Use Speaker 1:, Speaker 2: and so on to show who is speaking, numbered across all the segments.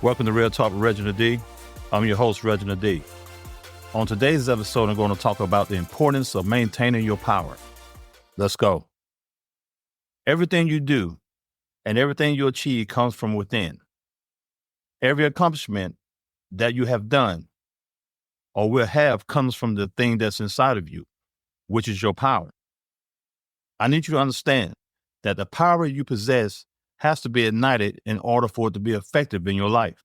Speaker 1: Welcome to Real Talk with Reginald D. I'm your host, Reginald D. On today's episode, I'm going to talk about the importance of maintaining your power. Let's go. Everything you do and everything you achieve comes from within. Every accomplishment that you have done or will have comes from the thing that's inside of you, which is your power. I need you to understand that the power you possess has to be ignited in order for it to be effective in your life.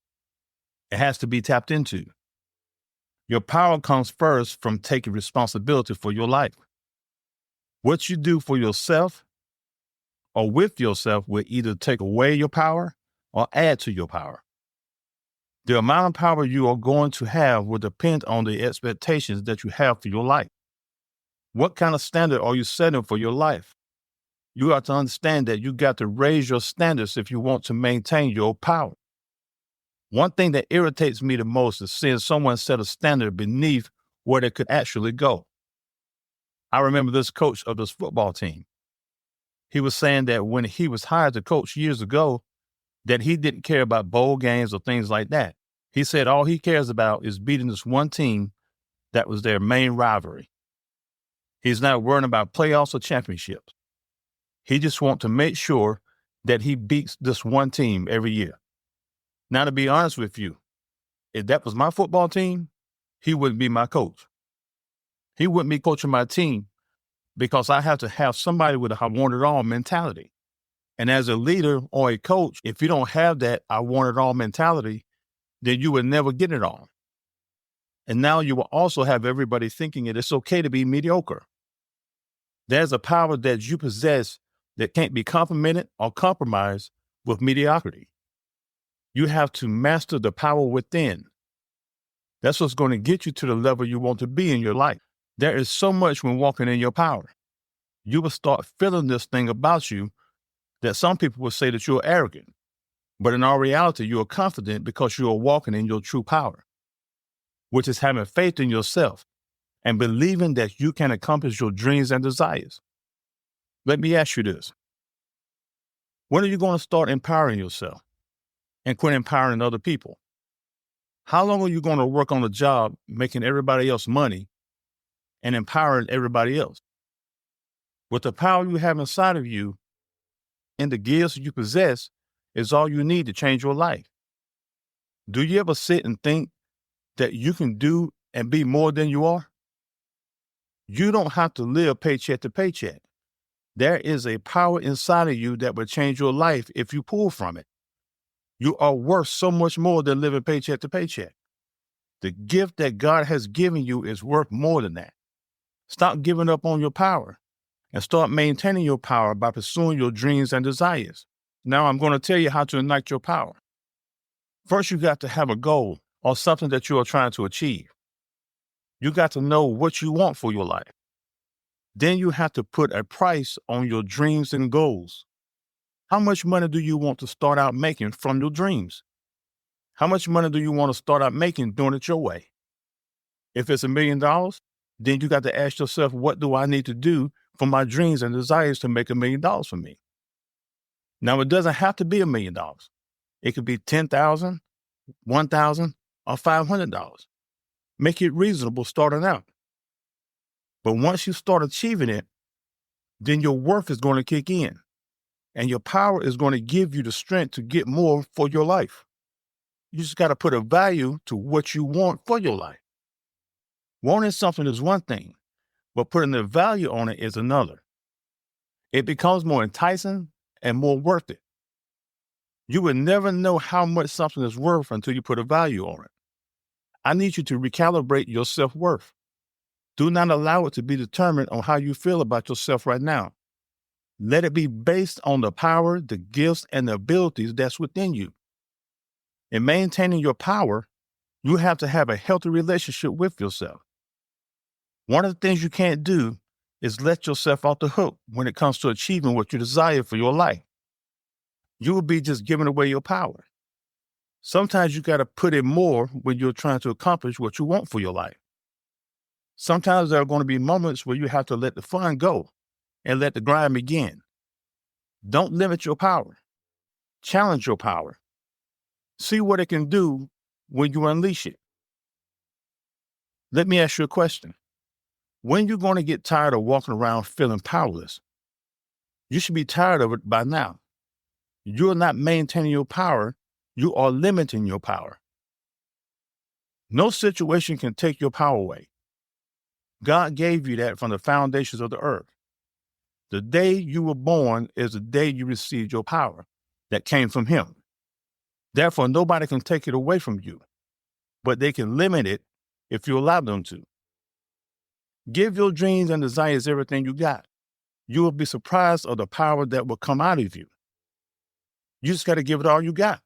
Speaker 1: It has to be tapped into. Your power comes first from taking responsibility for your life. What you do for yourself or with yourself will either take away your power or add to your power. The amount of power you are going to have will depend on the expectations that you have for your life. What kind of standard are you setting for your life? You have to understand that you got to raise your standards if you want to maintain your power. One thing that irritates me the most is seeing someone set a standard beneath where they could actually go. I remember this coach of this football team. He was saying that when he was hired to coach years ago, that he didn't care about bowl games or things like that. He said all he cares about is beating this one team that was their main rivalry. He's not worrying about playoffs or championships. He just wants to make sure that he beats this one team every year. Now, to be honest with you, if that was my football team, he wouldn't be my coach. He wouldn't be coaching my team because I have to have somebody with a I want it all mentality. And as a leader or a coach, if you don't have that I want it all mentality, then you would never get it all. And now you will also have everybody thinking it's okay to be mediocre. There's a power that you possess that can't be complemented or compromised with mediocrity. You have to master the power within. That's what's going to get you to the level you want to be in your life. There is so much when walking in your power. You will start feeling this thing about you that some people will say that you're arrogant. But in all reality, you are confident because you are walking in your true power, which is having faith in yourself and believing that you can accomplish your dreams and desires. Let me ask you this. When are you going to start empowering yourself and quit empowering other people? How long are you going to work on a job making everybody else money and empowering everybody else? With the power you have inside of you and the gifts you possess is all you need to change your life. Do you ever sit and think that you can do and be more than you are? You don't have to live paycheck to paycheck. There is a power inside of you that will change your life if you pull from it. You are worth so much more than living paycheck to paycheck. The gift that God has given you is worth more than that. Stop giving up on your power and start maintaining your power by pursuing your dreams and desires. Now I'm going to tell you how to ignite your power. First, you got to have a goal or something that you are trying to achieve. You got to know what you want for your life. Then you have to put a price on your dreams and goals. How much money do you want to start out making from your dreams? How much money do you want to start out making doing it your way? If it's $1 million, then you got to ask yourself, what do I need to do for my dreams and desires to make $1 million for me? Now, it doesn't have to be $1 million. It could be $10,000, $1,000, or $500. Make it reasonable starting out. But once you start achieving it, then your worth is going to kick in. And your power is going to give you the strength to get more for your life. You just got to put a value to what you want for your life. Wanting something is one thing, but putting the value on it is another. It becomes more enticing and more worth it. You will never know how much something is worth until you put a value on it. I need you to recalibrate your self-worth. Do not allow it to be determined on how you feel about yourself right now. Let it be based on the power, the gifts, and the abilities that's within you. In maintaining your power, you have to have a healthy relationship with yourself. One of the things you can't do is let yourself off the hook when it comes to achieving what you desire for your life. You will be just giving away your power. Sometimes you got to put in more when you're trying to accomplish what you want for your life. Sometimes there are going to be moments where you have to let the fun go and let the grind begin. Don't limit your power. Challenge your power. See what it can do when you unleash it. Let me ask you a question. When you're going to get tired of walking around feeling powerless? You should be tired of it by now. You're not maintaining your power. You are limiting your power. No situation can take your power away. God gave you that from the foundations of the earth. The day you were born is the day you received your power that came from Him. Therefore, nobody can take it away from you, but they can limit it if you allow them to. Give your dreams and desires everything you got. You will be surprised of the power that will come out of you. You just got to give it all you got.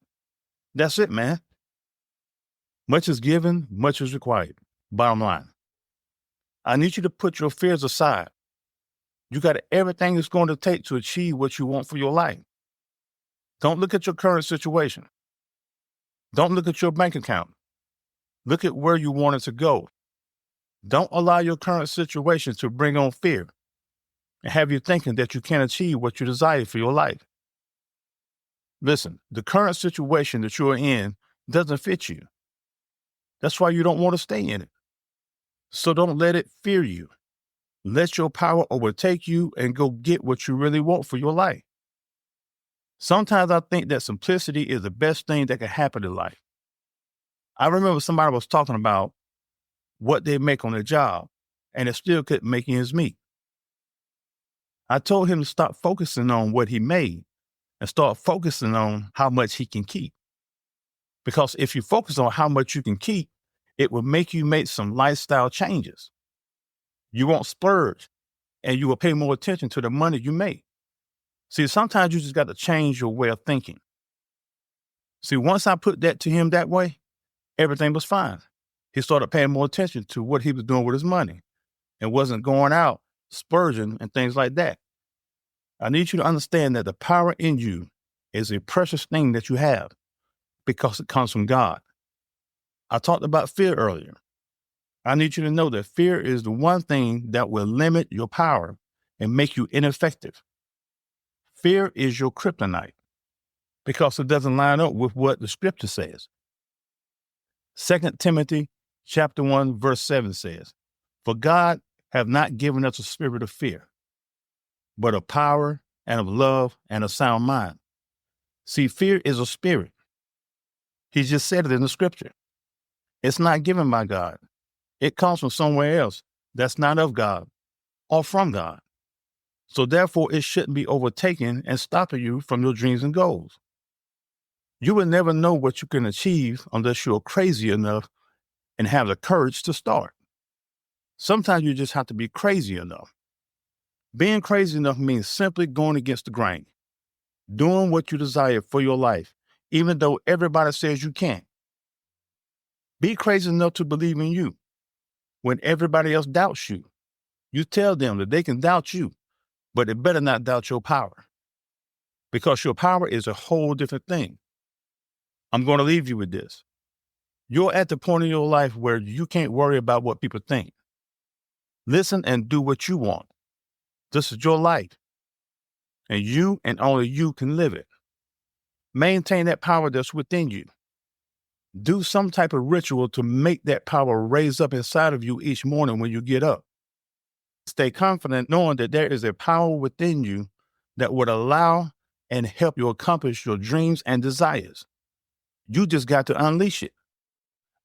Speaker 1: That's it, man. Much is given, much is required. Bottom line. I need you to put your fears aside. You got everything it's going to take to achieve what you want for your life. Don't look at your current situation. Don't look at your bank account. Look at where you want it to go. Don't allow your current situation to bring on fear and have you thinking that you can't achieve what you desire for your life. Listen, the current situation that you're in doesn't fit you. That's why you don't want to stay in it. So don't let it fear you. Let your power overtake you and go get what you really want for your life. Sometimes I think that simplicity is the best thing that can happen in life. I remember somebody was talking about what they make on their job, and it still couldn't make ends meet. I told him to stop focusing on what he made and start focusing on how much he can keep. Because if you focus on how much you can keep, it will make you make some lifestyle changes. You won't splurge, and you will pay more attention to the money you make. See, sometimes you just got to change your way of thinking. See, once I put that to him that way, everything was fine. He started paying more attention to what he was doing with his money and wasn't going out splurging and things like that. I need you to understand that the power in you is a precious thing that you have because it comes from God. I talked about fear earlier. I need you to know that fear is the one thing that will limit your power and make you ineffective. Fear is your kryptonite because it doesn't line up with what the scripture says. 2 Timothy chapter 1, verse 7 says, "For God hath not given us a spirit of fear, but of power and of love and a sound mind." See, fear is a spirit. He just said it in the scripture. It's not given by God. It comes from somewhere else that's not of God or from God. So therefore, it shouldn't be overtaken and stopping you from your dreams and goals. You will never know what you can achieve unless you're crazy enough and have the courage to start. Sometimes you just have to be crazy enough. Being crazy enough means simply going against the grain, doing what you desire for your life, even though everybody says you can't. Be crazy enough to believe in you. When everybody else doubts you, you tell them that they can doubt you, but they better not doubt your power, because your power is a whole different thing. I'm going to leave you with this. You're at the point in your life where you can't worry about what people think. Listen and do what you want. This is your life, and you and only you can live it. Maintain that power that's within you. Do some type of ritual to make that power raise up inside of you each morning when you get up. Stay confident knowing that there is a power within you that would allow and help you accomplish your dreams and desires. You just got to unleash it.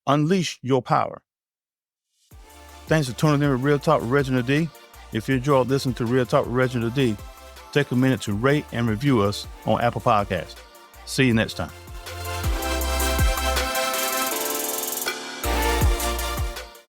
Speaker 1: Unleash your power. Thanks for tuning in with Real Talk with Reginald D. If you enjoyed listening to Real Talk with Reginald D, take a minute to rate and review us on Apple Podcasts. See you next time.